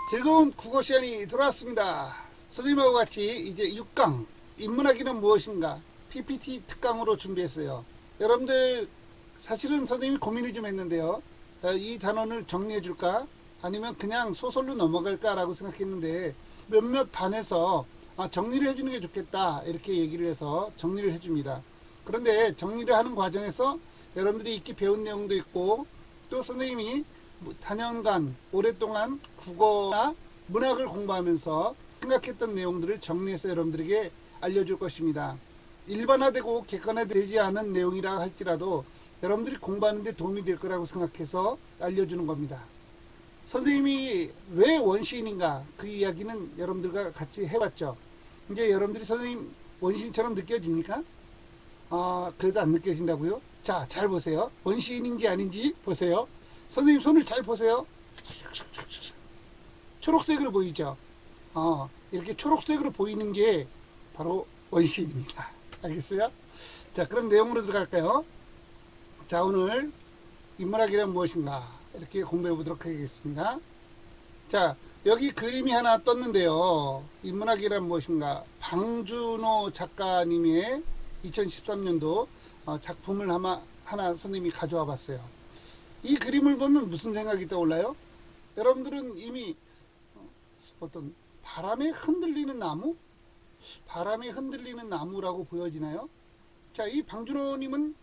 즐거운 국어 시간이 돌아왔습니다. 선생님하고 같이 이제 6강 인문학이는 무엇인가 PPT 특강으로 준비했어요. 여러분들 사실은 선생님이 고민을 좀 했는데요. 이 단원을 정리해 줄까 아니면 그냥 소설로 넘어갈까 라고 생각했는데 몇몇 반에서 정리를 해주는 게 좋겠다 이렇게 얘기를 해서 정리를 해줍니다. 그런데 정리를 하는 과정에서 여러분들이 익히 배운 내용도 있고 또 선생님이 단연간 오랫동안 국어나 문학을 공부하면서 생각했던 내용들을 정리해서 여러분들에게 알려줄 것입니다. 일반화되고 객관화되지 않은 내용이라 할지라도 여러분들이 공부하는 데 도움이 될 거라고 생각해서 알려주는 겁니다. 선생님이 왜 원시인인가 그 이야기는 여러분들과 같이 해봤죠. 이제 여러분들이 선생님 원시인처럼 느껴집니까? 그래도 안 느껴진다고요? 자, 잘 보세요. 원시인인지 아닌지 보세요. 선생님 손을 잘 보세요. 초록색으로 보이죠? 이렇게 초록색으로 보이는 게 바로 원시인입니다. 알겠어요? 자, 그럼 내용으로 들어갈까요? 자, 오늘 인문학이란 무엇인가 이렇게 공부해 보도록 하겠습니다. 자, 여기 그림이 하나 떴는데요. 인문학이란 무엇인가 방준호 작가님의 2013년도 작품을 하나 선생님이 가져와 봤어요. 이 그림을 보면 무슨 생각이 떠올라요? 여러분들은 이미 어떤 바람에 흔들리는 나무? 바람에 흔들리는 나무라고 보여지나요? 자, 이 방준호님은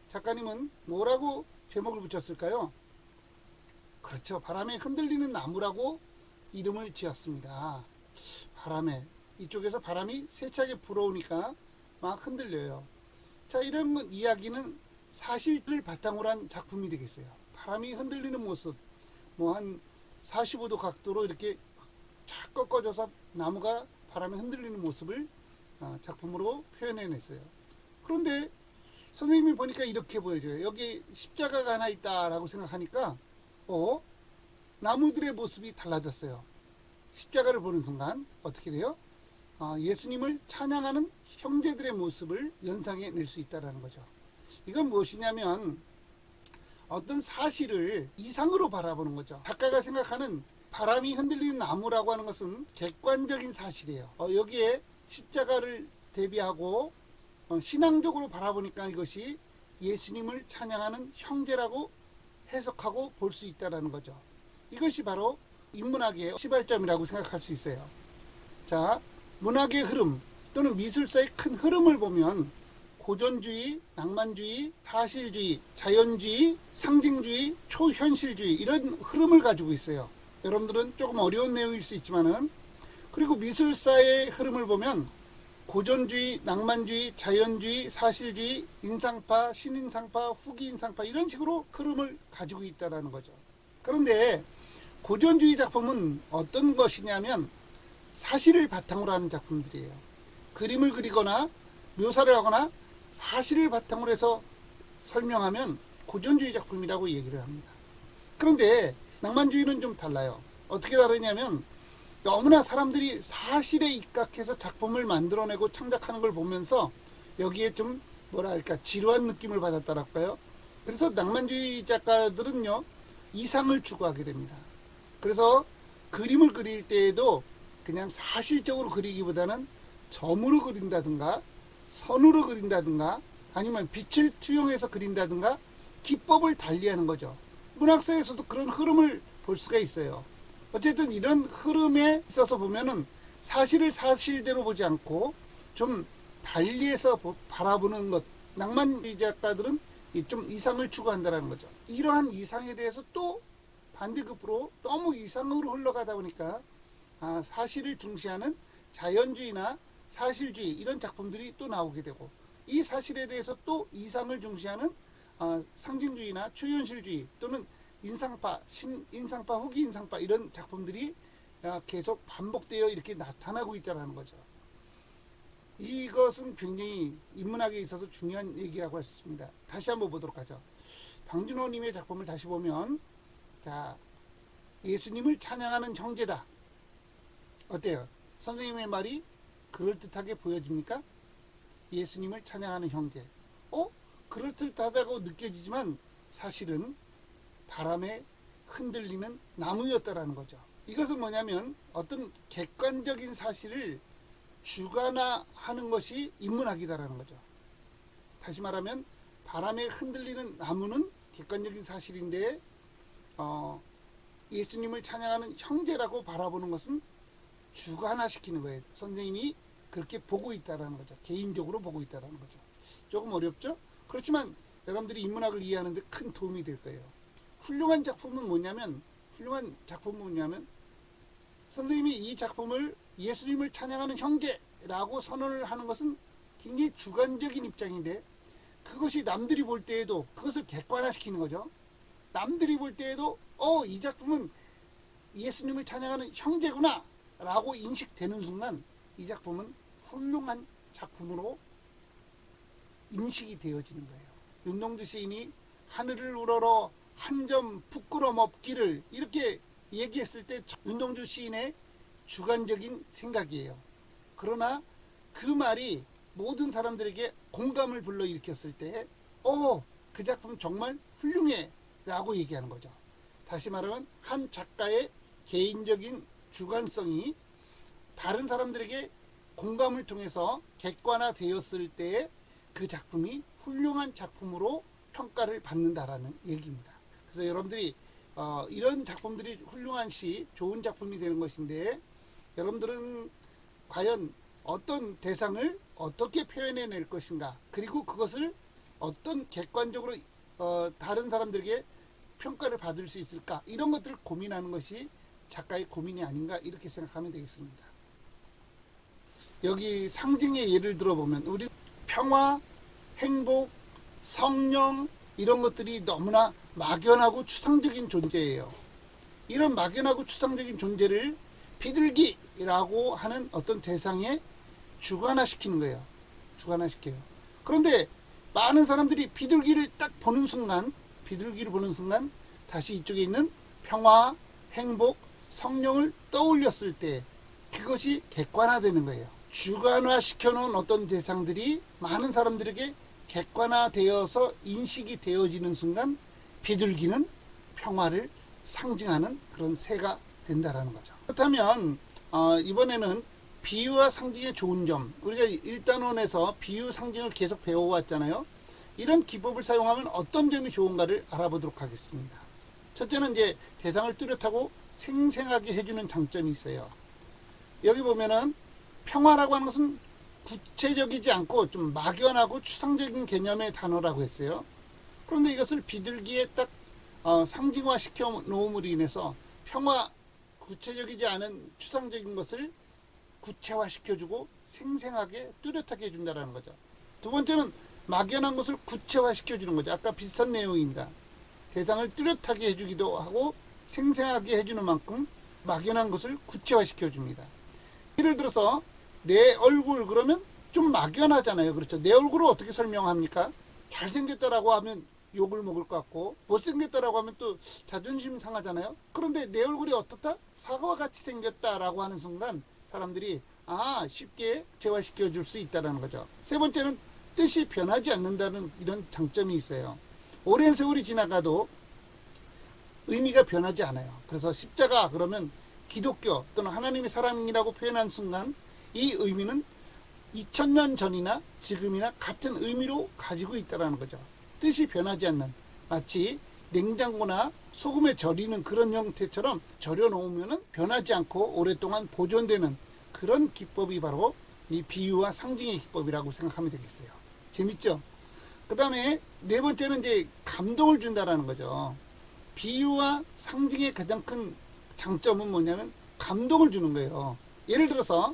작가님은 뭐라고 제목을 붙였을까요? 그렇죠. 바람에 흔들리는 나무라고 이름을 지었습니다. 바람에 이쪽에서 바람이 세차게 불어오니까 막 흔들려요. 자, 이런 이야기는 사실을 바탕으로 한 작품이 되겠어요. 바람이 흔들리는 모습, 한 45도 각도로 이렇게 쫙 꺾어져서 나무가 바람에 흔들리는 모습을 작품으로 표현해냈어요. 그런데 선생님이 보니까 이렇게 보여져요. 여기 십자가가 하나 있다라고 생각하니까 나무들의 모습이 달라졌어요. 십자가를 보는 순간 어떻게 돼요? 예수님을 찬양하는 형제들의 모습을 연상해낼 수 있다는 거죠. 이건 무엇이냐면 어떤 사실을 이상으로 바라보는 거죠. 작가가 생각하는 바람이 흔들리는 나무라고 하는 것은 객관적인 사실이에요. 여기에 십자가를 대비하고 신앙적으로 바라보니까 이것이 예수님을 찬양하는 형제라고 해석하고 볼 수 있다는 거죠. 이것이 바로 인문학의 시발점이라고 생각할 수 있어요. 자, 문학의 흐름 또는 미술사의 큰 흐름을 보면 고전주의, 낭만주의, 사실주의, 자연주의, 상징주의, 초현실주의 이런 흐름을 가지고 있어요. 여러분들은 조금 어려운 내용일 수 있지만은 그리고 미술사의 흐름을 보면 고전주의, 낭만주의, 자연주의, 사실주의, 인상파, 신인상파, 후기인상파 이런 식으로 흐름을 가지고 있다는 거죠. 그런데 고전주의 작품은 어떤 것이냐면 사실을 바탕으로 하는 작품들이에요. 그림을 그리거나 묘사를 하거나 사실을 바탕으로 해서 설명하면 고전주의 작품이라고 얘기를 합니다. 그런데 낭만주의는 좀 달라요. 어떻게 다르냐면 너무나 사람들이 사실에 입각해서 작품을 만들어내고 창작하는 걸 보면서 여기에 좀 지루한 느낌을 받았다랄까요? 그래서 낭만주의 작가들은요 이상을 추구하게 됩니다. 그래서 그림을 그릴 때에도 그냥 사실적으로 그리기보다는 점으로 그린다든가 선으로 그린다든가 아니면 빛을 투영해서 그린다든가 기법을 달리하는 거죠. 문학사에서도 그런 흐름을 볼 수가 있어요. 어쨌든 이런 흐름에 있어서 보면은 사실을 사실대로 보지 않고 좀 달리해서 바라보는 것, 낭만주의 작가들은 좀 이상을 추구한다는 거죠. 이러한 이상에 대해서 또 반대급으로 너무 이상으로 흘러가다 보니까 사실을 중시하는 자연주의나 사실주의 이런 작품들이 또 나오게 되고 이 사실에 대해서 또 이상을 중시하는 상징주의나 초현실주의 또는 인상파, 신인상파, 후기인상파 이런 작품들이 계속 반복되어 이렇게 나타나고 있다는 거죠. 이것은 굉장히 인문학에 있어서 중요한 얘기라고 할 수 있습니다. 다시 한번 보도록 하죠. 방준호님의 작품을 다시 보면 예수님을 찬양하는 형제다. 어때요? 선생님의 말이 그럴듯하게 보여집니까? 예수님을 찬양하는 형제. 그럴듯하다고 느껴지지만 사실은 바람에 흔들리는 나무였다라는 거죠. 이것은 뭐냐면 어떤 객관적인 사실을 주관화하는 것이 인문학이다라는 거죠. 다시 말하면 바람에 흔들리는 나무는 객관적인 사실인데 예수님을 찬양하는 형제라고 바라보는 것은 주관화시키는 거예요. 선생님이 그렇게 보고 있다라는 거죠. 개인적으로 보고 있다라는 거죠. 조금 어렵죠? 그렇지만 여러분들이 인문학을 이해하는 데 큰 도움이 될 거예요. 훌륭한 작품은 뭐냐면 선생님이 이 작품을 예수님을 찬양하는 형제라고 선언을 하는 것은 굉장히 주관적인 입장인데, 그것이 남들이 볼 때에도 그것을 객관화시키는 거죠. 남들이 볼 때에도 이 작품은 예수님을 찬양하는 형제구나 라고 인식되는 순간 이 작품은 훌륭한 작품으로 인식이 되어지는 거예요. 윤동주 시인이 하늘을 우러러 한 점 부끄럼 없기를 이렇게 얘기했을 때 윤동주 시인의 주관적인 생각이에요. 그러나 그 말이 모든 사람들에게 공감을 불러일으켰을 때 그 작품 정말 훌륭해 라고 얘기하는 거죠. 다시 말하면 한 작가의 개인적인 주관성이 다른 사람들에게 공감을 통해서 객관화되었을 때 그 작품이 훌륭한 작품으로 평가를 받는다라는 얘기입니다. 그래서 여러분들이 이런 작품들이 훌륭한 시, 좋은 작품이 되는 것인데, 여러분들은 과연 어떤 대상을 어떻게 표현해낼 것인가, 그리고 그것을 어떤 객관적으로 다른 사람들에게 평가를 받을 수 있을까, 이런 것들을 고민하는 것이 작가의 고민이 아닌가, 이렇게 생각하면 되겠습니다. 여기 상징의 예를 들어보면 우리 평화, 행복, 성령 이런 것들이 너무나 막연하고 추상적인 존재예요. 이런 막연하고 추상적인 존재를 비둘기라고 하는 어떤 대상에 주관화시키는 거예요. 주관화시켜요. 그런데 많은 사람들이 비둘기를 보는 순간 다시 이쪽에 있는 평화, 행복, 성령을 떠올렸을 때 그것이 객관화되는 거예요. 주관화시켜 놓은 어떤 대상들이 많은 사람들에게 객관화되어서 인식이 되어지는 순간 비둘기는 평화를 상징하는 그런 새가 된다라는 거죠. 그렇다면 이번에는 비유와 상징의 좋은 점, 우리가 1단원에서 비유, 상징을 계속 배워왔잖아요. 이런 기법을 사용하면 어떤 점이 좋은가를 알아보도록 하겠습니다. 첫째는 이제 대상을 뚜렷하고 생생하게 해주는 장점이 있어요. 여기 보면은 평화라고 하는 것은 구체적이지 않고 좀 막연하고 추상적인 개념의 단어라고 했어요. 그런데 이것을 비둘기에 상징화 시켜 놓음으로 인해서 평화, 구체적이지 않은 추상적인 것을 구체화 시켜주고 생생하게 뚜렷하게 해준다는 거죠. 두 번째는 막연한 것을 구체화 시켜주는 거죠. 아까 비슷한 내용입니다. 대상을 뚜렷하게 해주기도 하고 생생하게 해주는 만큼 막연한 것을 구체화 시켜줍니다. 예를 들어서 내 얼굴 그러면 좀 막연하잖아요. 그렇죠? 내 얼굴을 어떻게 설명합니까? 잘생겼다라고 하면 욕을 먹을 것 같고, 못생겼다라고 하면 또 자존심 상하잖아요. 그런데 내 얼굴이 어떻다? 사과와 같이 생겼다라고 하는 순간 사람들이 쉽게 재화시켜 줄 수 있다는 거죠. 세 번째는 뜻이 변하지 않는다는 이런 장점이 있어요. 오랜 세월이 지나가도 의미가 변하지 않아요. 그래서 십자가 그러면 기독교 또는 하나님의 사랑이라고 표현한 순간 이 의미는 2000년 전이나 지금이나 같은 의미로 가지고 있다는 거죠. 뜻이 변하지 않는, 마치 냉장고나 소금에 절이는 그런 형태처럼 절여 놓으면 변하지 않고 오랫동안 보존되는 그런 기법이 바로 이 비유와 상징의 기법이라고 생각하면 되겠어요. 재밌죠? 그 다음에 네 번째는 이제 감동을 준다라는 거죠. 비유와 상징의 가장 큰 장점은 뭐냐면 감동을 주는 거예요. 예를 들어서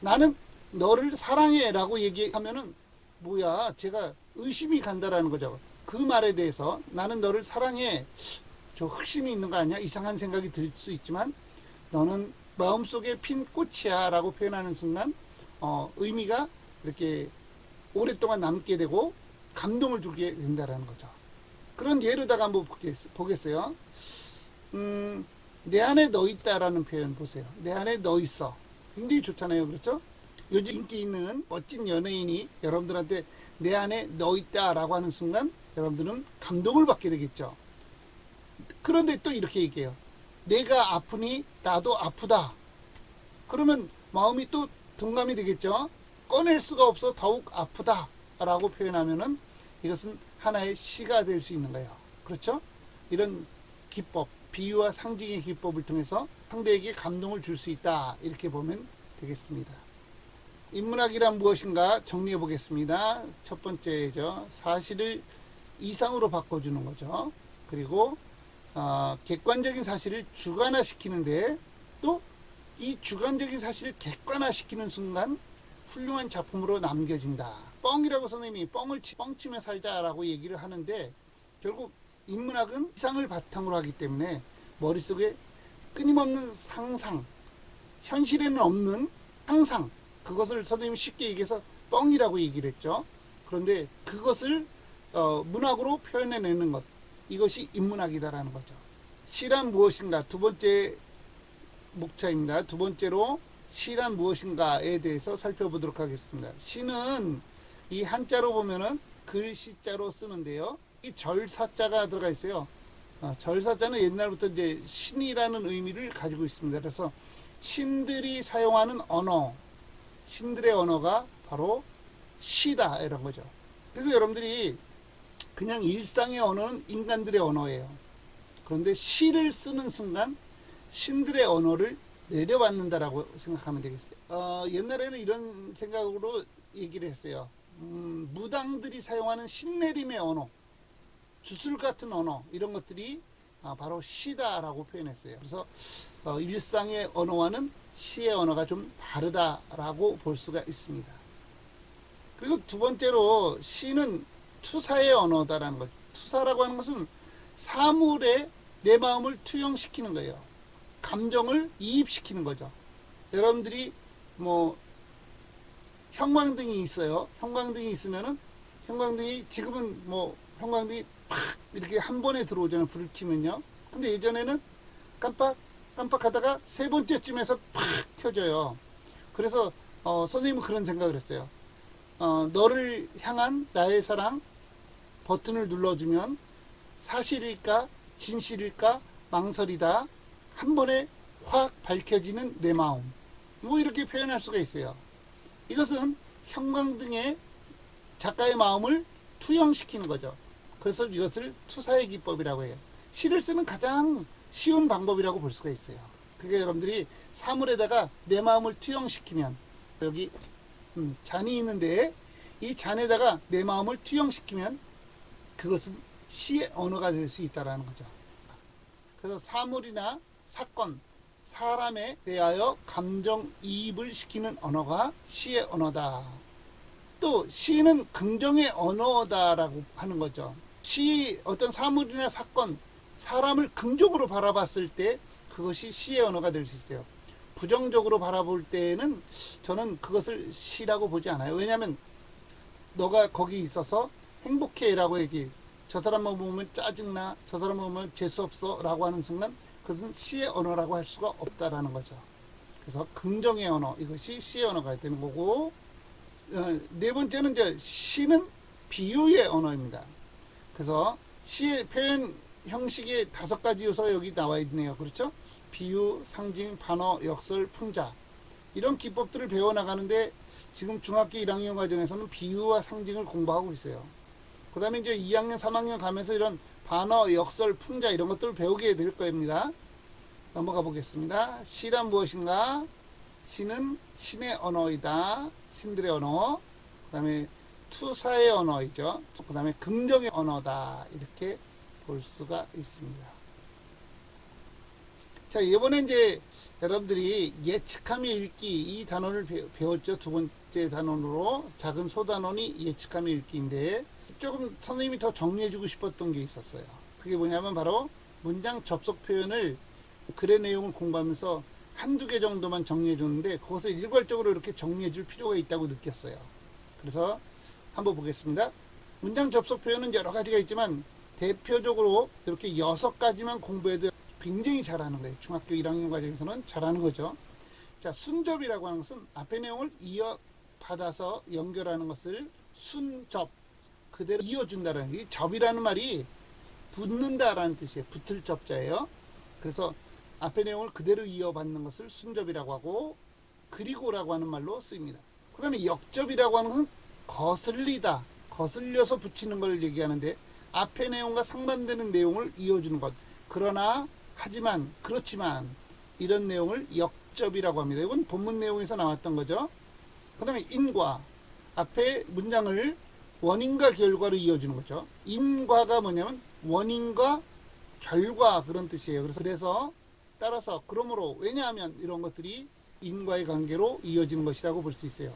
나는 너를 사랑해 라고 얘기하면은 뭐야, 제가 의심이 간다라는 거죠. 그 말에 대해서 나는 너를 사랑해, 저 흑심이 있는 거 아니야? 이상한 생각이 들 수 있지만 너는 마음속에 핀 꽃이야 라고 표현하는 순간 의미가 이렇게 오랫동안 남게 되고 감동을 주게 된다라는 거죠. 그런 예로다가 한번 보겠어요. 내 안에 너 있다라는 표현 보세요. 내 안에 너 있어. 굉장히 좋잖아요. 그렇죠? 요즘 인기 있는 멋진 연예인이 여러분들한테 내 안에 너 있다 라고 하는 순간 여러분들은 감동을 받게 되겠죠. 그런데 또 이렇게 얘기해요. 내가 아프니 나도 아프다. 그러면 마음이 또 동감이 되겠죠. 꺼낼 수가 없어 더욱 아프다 라고 표현하면은 이것은 하나의 시가 될 수 있는 거예요. 그렇죠? 이런 기법, 비유와 상징의 기법을 통해서 상대에게 감동을 줄 수 있다. 이렇게 보면 되겠습니다. 인문학이란 무엇인가 정리해 보겠습니다. 첫 번째죠. 사실을 이상으로 바꿔주는 거죠. 그리고 객관적인 사실을 주관화시키는데 또 이 주관적인 사실을 객관화시키는 순간 훌륭한 작품으로 남겨진다. 뻥이라고 선생님이 뻥치며 살자라고 얘기를 하는데 결국 인문학은 이상을 바탕으로 하기 때문에 머릿속에 끊임없는 상상, 현실에는 없는 상상, 그것을 선생님이 쉽게 얘기해서 뻥이라고 얘기를 했죠. 그런데 그것을 문학으로 표현해내는 것, 이것이 인문학이다라는 거죠. 시란 무엇인가, 두 번째 목차입니다. 두 번째로 시란 무엇인가에 대해서 살펴보도록 하겠습니다. 시는 이 한자로 보면은 글씨자로 쓰는데요. 이 절사자가 들어가 있어요. 절사자는 옛날부터 이제 신이라는 의미를 가지고 있습니다. 그래서 신들이 사용하는 언어, 신들의 언어가 바로 시다 이런 거죠. 그래서 여러분들이 그냥 일상의 언어는 인간들의 언어예요. 그런데 시를 쓰는 순간 신들의 언어를 내려받는다라고 생각하면 되겠어요. 옛날에는 이런 생각으로 얘기를 했어요. 무당들이 사용하는 신내림의 언어, 주술 같은 언어, 이런 것들이 바로 시다라고 표현했어요. 그래서 일상의 언어와는 시의 언어가 좀 다르다라고 볼 수가 있습니다. 그리고 두 번째로 시는 투사의 언어다라는 거죠. 투사라고 하는 것은 사물에 내 마음을 투영시키는 거예요. 감정을 이입시키는 거죠. 여러분들이 뭐 형광등이 있어요. 형광등이 있으면은 형광등이 지금은 뭐 형광등이 팍 이렇게 한 번에 들어오잖아요. 불을 켜면요. 근데 예전에는 깜빡하다가 세 번째쯤에서 팍 켜져요. 그래서 선생님은 그런 생각을 했어요. 너를 향한 나의 사랑 버튼을 눌러주면 사실일까 진실일까 망설이다 한 번에 확 밝혀지는 내 마음, 뭐 이렇게 표현할 수가 있어요. 이것은 형광등에 작가의 마음을 투영시키는 거죠. 그래서 이것을 투사의 기법이라고 해요. 시를 쓰는 가장 쉬운 방법이라고 볼 수가 있어요. 그게 여러분들이 사물에다가 내 마음을 투영시키면, 여기 잔이 있는데 이 잔에다가 내 마음을 투영시키면 그것은 시의 언어가 될 수 있다는 거죠. 그래서 사물이나 사건, 사람에 대하여 감정이입을 시키는 언어가 시의 언어다. 또 시는 긍정의 언어다라고 하는 거죠. 어떤 사물이나 사건, 사람을 긍정으로 바라봤을 때 그것이 시의 언어가 될 수 있어요. 부정적으로 바라볼 때는 저는 그것을 시라고 보지 않아요. 왜냐하면 너가 거기 있어서 행복해 라고 얘기, 저 사람만 보면 짜증나, 저 사람만 보면 재수없어 라고 하는 순간 그것은 시의 언어라고 할 수가 없다라는 거죠. 그래서 긍정의 언어, 이것이 시의 언어가 되는 거고, 네 번째는 이제 시는 비유의 언어입니다. 그래서 시의 표현 형식의 5가지 요소가 여기 나와 있네요. 그렇죠? 비유, 상징, 반어, 역설, 풍자, 이런 기법들을 배워나가는데 지금 중학교 1학년 과정에서는 비유와 상징을 공부하고 있어요. 그 다음에 이제 2학년, 3학년 가면서 이런 반어, 역설, 풍자 이런 것들을 배우게 될 겁니다. 넘어가 보겠습니다. 시란 무엇인가? 시는 신의 언어이다. 신들의 언어. 그 다음에 투사의 언어이죠. 그 다음에 긍정의 언어다. 이렇게 볼 수가 있습니다. 자, 이번에 이제 여러분들이 예측하며 읽기, 이 단원을 배웠죠. 두 번째 단원으로. 작은 소단원이 예측하며 읽기인데 조금 선생님이 더 정리해주고 싶었던 게 있었어요. 그게 뭐냐면 바로 문장 접속 표현을 글의 내용을 공부하면서 한두 개 정도만 정리해 줬는데 그것을 일괄적으로 이렇게 정리해 줄 필요가 있다고 느꼈어요. 그래서 한번 보겠습니다. 문장 접속 표현은 여러 가지가 있지만 대표적으로 이렇게 6가지만 공부해도 굉장히 잘하는 거예요. 중학교 1학년 과정에서는 잘하는 거죠. 자, 순접이라고 하는 것은 앞의 내용을 이어받아서 연결하는 것을 순접, 그대로 이어준다는, 이 접이라는 말이 붙는다라는 뜻이에요. 붙을 접자예요. 그래서 앞의 내용을 그대로 이어받는 것을 순접이라고 하고, 그리고라고 하는 말로 쓰입니다. 그 다음에 역접이라고 하는 것은 거슬리다, 거슬려서 붙이는 걸 얘기하는데, 앞의 내용과 상반되는 내용을 이어주는 것. 그러나, 하지만, 그렇지만, 이런 내용을 역접이라고 합니다. 이건 본문 내용에서 나왔던 거죠. 그 다음에 인과, 앞에 문장을 원인과 결과로 이어주는 거죠. 인과가 뭐냐면 원인과 결과, 그런 뜻이에요. 그래서 따라서 그러므로, 왜냐하면 이런 것들이 인과의 관계로 이어지는 것이라고 볼 수 있어요.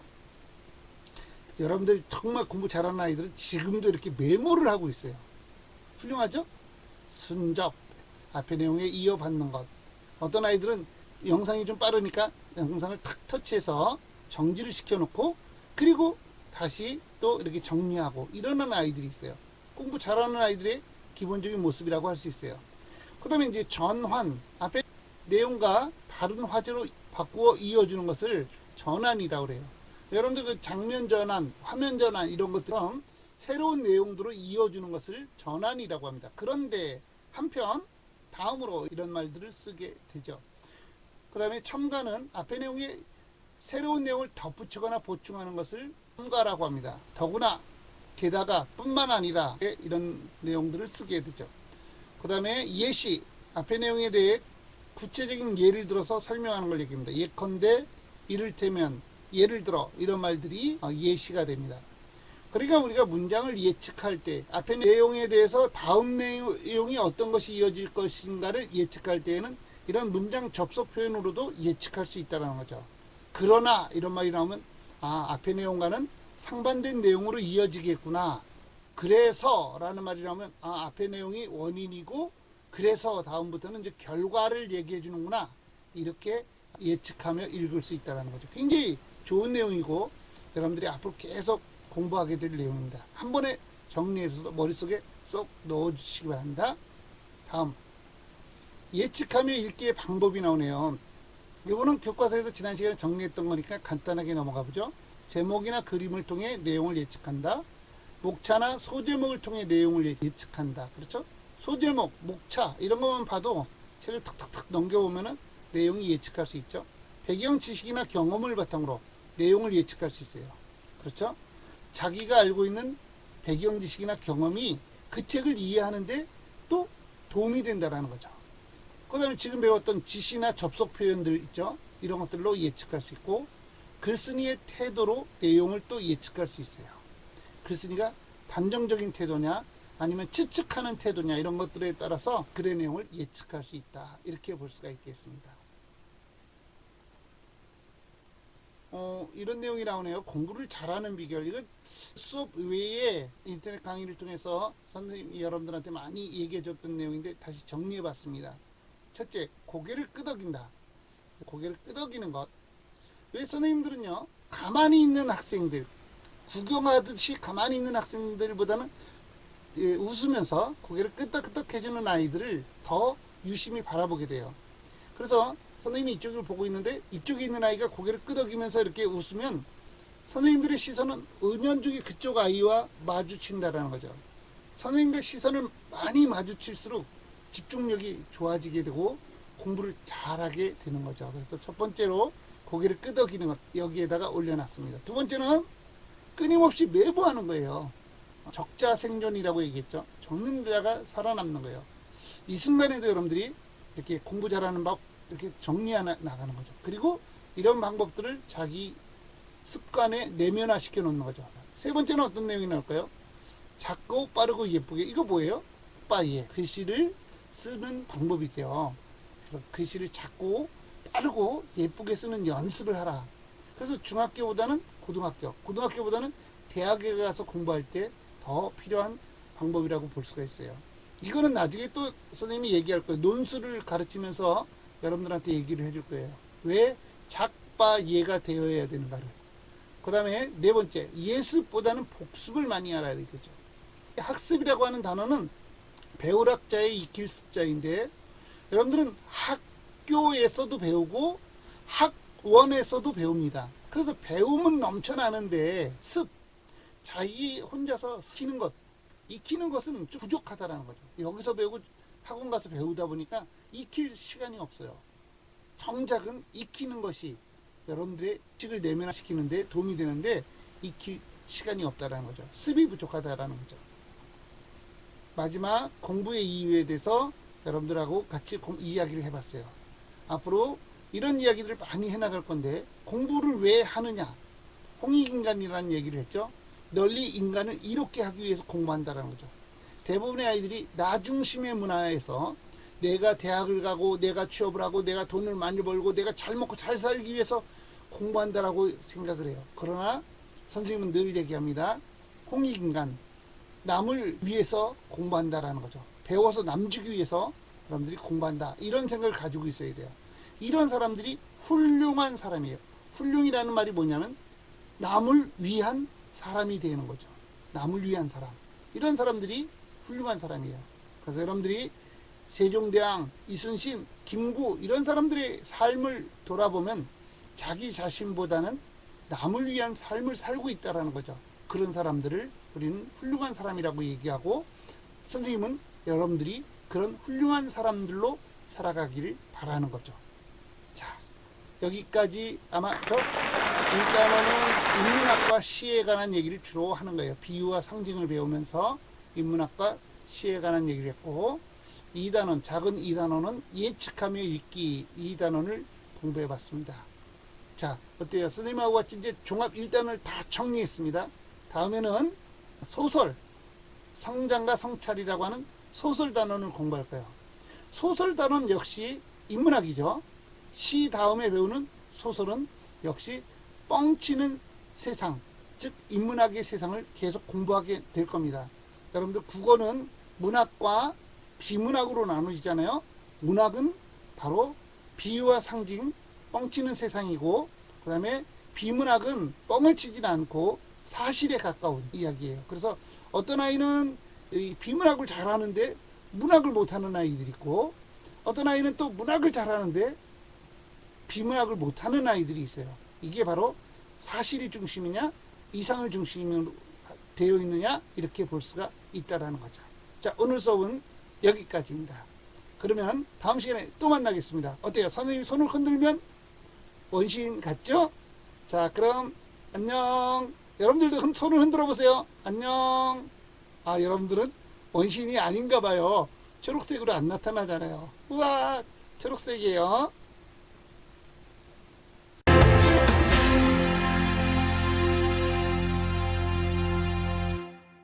여러분들이 정말 공부 잘하는 아이들은 지금도 이렇게 메모를 하고 있어요. 훌륭하죠? 순접, 앞의 내용에 이어받는 것. 어떤 아이들은 영상이 좀 빠르니까 영상을 탁 터치해서 정지를 시켜놓고, 그리고 다시 또 이렇게 정리하고 이러는 아이들이 있어요. 공부 잘하는 아이들의 기본적인 모습이라고 할 수 있어요. 그 다음에 이제 전환, 앞에 내용과 다른 화제로 바꾸어 이어주는 것을 전환이라고 그래요. 여러분들 그 장면 전환, 화면 전환 이런 것처럼 새로운 내용들로 이어주는 것을 전환이라고 합니다. 그런데 한편 다음으로 이런 말들을 쓰게 되죠. 그 다음에 첨가는 앞의 내용에 새로운 내용을 덧붙이거나 보충하는 것을 첨가라고 합니다. 더구나, 게다가, 뿐만 아니라 이런 내용들을 쓰게 되죠. 그 다음에 예시, 앞의 내용에 대해 구체적인 예를 들어서 설명하는 걸 얘기합니다. 예컨대, 이를테면, 예를 들어, 이런 말들이 예시가 됩니다. 그러니까 우리가 문장을 예측할 때, 앞의 내용에 대해서 다음 내용이 어떤 것이 이어질 것인가를 예측할 때에는 이런 문장 접속 표현으로도 예측할 수 있다는 거죠. 그러나 이런 말이 나오면, 앞의 내용과는 상반된 내용으로 이어지겠구나. 그래서 라는 말이 나오면, 앞의 내용이 원인이고, 그래서 다음부터는 이제 결과를 얘기해 주는구나. 이렇게 예측하며 읽을 수 있다는 거죠. 굉장히 좋은 내용이고, 여러분들이 앞으로 계속 공부하게 될 내용입니다. 한 번에 정리해서 머릿속에 쏙 넣어주시기 바랍니다. 다음, 예측하며 읽기의 방법이 나오네요. 이거는 교과서에서 지난 시간에 정리했던 거니까 간단하게 넘어가 보죠. 제목이나 그림을 통해 내용을 예측한다. 목차나 소제목을 통해 내용을 예측한다. 그렇죠? 소제목, 목차 이런 것만 봐도 책을 탁탁탁 넘겨보면은 내용이 예측할 수 있죠. 배경 지식이나 경험을 바탕으로 내용을 예측할 수 있어요. 그렇죠? 자기가 알고 있는 배경 지식이나 경험이 그 책을 이해하는데 또 도움이 된다는 거죠. 그 다음에 지금 배웠던 지시나 접속 표현들 있죠. 이런 것들로 예측할 수 있고, 글쓴이의 태도로 내용을 또 예측할 수 있어요. 글쓴이가 단정적인 태도냐 아니면 추측하는 태도냐 이런 것들에 따라서 글의 내용을 예측할 수 있다. 이렇게 볼 수가 있겠습니다. 이런 내용이 나오네요. 공부를 잘하는 비결. 이건 수업 외에 인터넷 강의를 통해서 선생님이 여러분들한테 많이 얘기해 줬던 내용인데 다시 정리해 봤습니다. 첫째, 고개를 끄덕인다. 고개를 끄덕이는 것. 왜 선생님들은요, 가만히 있는 학생들, 구경하듯이 가만히 있는 학생들보다는 웃으면서 고개를 끄덕끄덕 해주는 아이들을 더 유심히 바라보게 돼요. 그래서 선생님이 이쪽을 보고 있는데 이쪽에 있는 아이가 고개를 끄덕이면서 이렇게 웃으면 선생님들의 시선은 은연중에 그쪽 아이와 마주친다라는 거죠. 선생님과 시선을 많이 마주칠수록 집중력이 좋아지게 되고 공부를 잘하게 되는 거죠. 그래서 첫 번째로 고개를 끄덕이는 것, 여기에다가 올려놨습니다. 두 번째는 끊임없이 매부하는 거예요. 적자 생존이라고 얘기했죠. 적는 자가 살아남는 거예요. 이 순간에도 여러분들이 이렇게 공부 잘하는 법 이렇게 정리해 나가는 거죠. 그리고 이런 방법들을 자기 습관에 내면화 시켜 놓는 거죠. 세 번째는 어떤 내용이 나올까요? 작고 빠르고 예쁘게. 이거 뭐예요? 빠예. 글씨를 쓰는 방법이죠. 그래서 글씨를 작고 빠르고 예쁘게 쓰는 연습을 하라. 그래서 중학교보다는 고등학교보다는 대학에 가서 공부할 때 더 필요한 방법이라고 볼 수가 있어요. 이거는 나중에 또 선생님이 얘기할 거예요. 논술을 가르치면서 여러분들한테 얘기를 해줄 거예요. 왜 작바예가 되어야 되는가를. 그 다음에 네 번째, 예습보다는 복습을 많이 하라 이거죠. 학습이라고 하는 단어는 배울학자의 익힐 습자인데, 여러분들은 학교에서도 배우고 원에서도 배웁니다. 그래서 배움은 넘쳐나는데 자기 혼자서 익히는 것, 익히는 것은 좀 부족하다라는 거죠. 여기서 배우고 학원 가서 배우다 보니까 익힐 시간이 없어요. 정작은 익히는 것이 여러분들의 지식을 내면화시키는데 도움이 되는데 익힐 시간이 없다라는 거죠. 습이 부족하다라는 거죠. 마지막 공부의 이유에 대해서 여러분들하고 같이 이야기를 해봤어요. 앞으로 이런 이야기들을 많이 해나갈 건데 공부를 왜 하느냐? 홍익인간이라는 얘기를 했죠. 널리 인간을 이롭게 하기 위해서 공부한다는 거죠. 대부분의 아이들이 나 중심의 문화에서 내가 대학을 가고 내가 취업을 하고 내가 돈을 많이 벌고 내가 잘 먹고 잘 살기 위해서 공부한다라고 생각을 해요. 그러나 선생님은 늘 얘기합니다. 홍익인간, 남을 위해서 공부한다라는 거죠. 배워서 남주기 위해서 여러분들이 공부한다. 이런 생각을 가지고 있어야 돼요. 이런 사람들이 훌륭한 사람이에요. 훌륭이라는 말이 뭐냐면 남을 위한 사람이 되는 거죠. 남을 위한 사람. 이런 사람들이 훌륭한 사람이에요. 그래서 여러분들이 세종대왕, 이순신, 김구 이런 사람들의 삶을 돌아보면 자기 자신보다는 남을 위한 삶을 살고 있다는 거죠. 그런 사람들을 우리는 훌륭한 사람이라고 얘기하고 선생님은 여러분들이 그런 훌륭한 사람들로 살아가기를 바라는 거죠. 자, 여기까지 아마 더 1단원은 인문학과 시에 관한 얘기를 주로 하는 거예요. 비유와 상징을 배우면서 인문학과 시에 관한 얘기를 했고 2단원, 작은 2단원은 예측하며 읽기 2단원을 공부해 봤습니다. 자, 어때요? 선생님하고 같이 이제 종합 1단원을 다 정리했습니다. 다음에는 소설, 성장과 성찰이라고 하는 소설 단원을 공부할 거예요. 소설 단원 역시 인문학이죠. 시 다음에 배우는 소설은 역시 뻥치는 세상, 즉 인문학의 세상을 계속 공부하게 될 겁니다. 여러분들 국어는 문학과 비문학으로 나누지잖아요. 문학은 바로 비유와 상징, 뻥치는 세상이고 그 다음에 비문학은 뻥을 치지는 않고 사실에 가까운 이야기예요. 그래서 어떤 아이는 비문학을 잘하는데 문학을 못하는 아이들이 있고 어떤 아이는 또 문학을 잘하는데 비문학을 못하는 아이들이 있어요. 이게 바로 사실이 중심이냐 이상을 중심으로 되어 있느냐 이렇게 볼 수가 있다는 거죠. 자, 오늘 수업은 여기까지입니다. 그러면 다음 시간에 또 만나겠습니다. 어때요? 선생님이 손을 흔들면 원시인 같죠? 자, 그럼 안녕. 여러분들도 손을 흔들어 보세요. 안녕. 아, 여러분들은 원시인이 아닌가 봐요. 초록색으로 안 나타나잖아요. 우와, 초록색이에요.